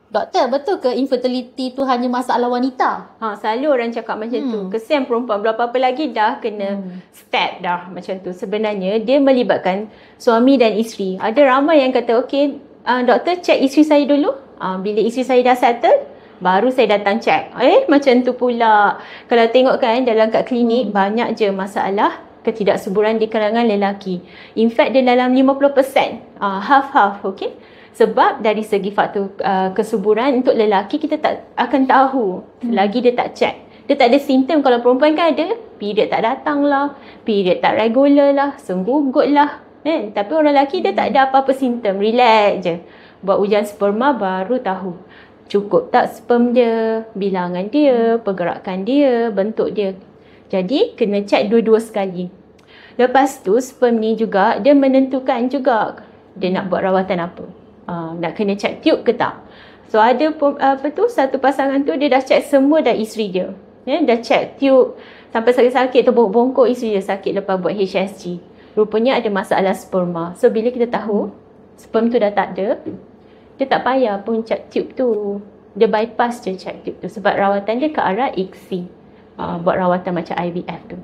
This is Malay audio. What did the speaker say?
Doktor, betul ke infertility tu hanya masalah wanita? Selalu orang cakap macam tu. Kesian perempuan, belum apa-apa lagi dah kena step dah macam tu. Sebenarnya dia melibatkan suami dan isteri. Ada ramai yang kata, okey, doktor check isteri saya dulu. Bila isteri saya dah settle, baru saya datang check. Macam tu pula. Kalau tengok kan dalam kat klinik, banyak je masalah ketidaksuburan di kalangan lelaki. In fact, dia dalam 50%. Half-half, okey. Sebab dari segi faktor kesuburan untuk lelaki kita tak akan tahu selagi dia tak check. Dia tak ada simptom. Kalau perempuan kan ada, period tak datang lah, period tak regular lah, senggugut lah. Tapi orang lelaki dia tak ada apa-apa simptom. Relax je. Buat ujian sperma baru tahu. Cukup tak sperm dia, bilangan dia, pergerakan dia, bentuk dia. Jadi kena check dua-dua sekali. Lepas tu sperm ni juga dia menentukan juga dia nak buat rawatan apa. Nak kena check tube ke tak. So ada satu pasangan tu dia dah check semua dah isteri dia. Dah check tube sampai sakit-sakit tu, bongkok isteri dia sakit lepas buat HSG. Rupanya ada masalah sperma. So bila kita tahu sperm tu dah tak ada, dia tak payah pun check tube tu. Dia bypass je check tube tu sebab rawatan dia ke arah ICSI. Buat rawatan macam IVF tu.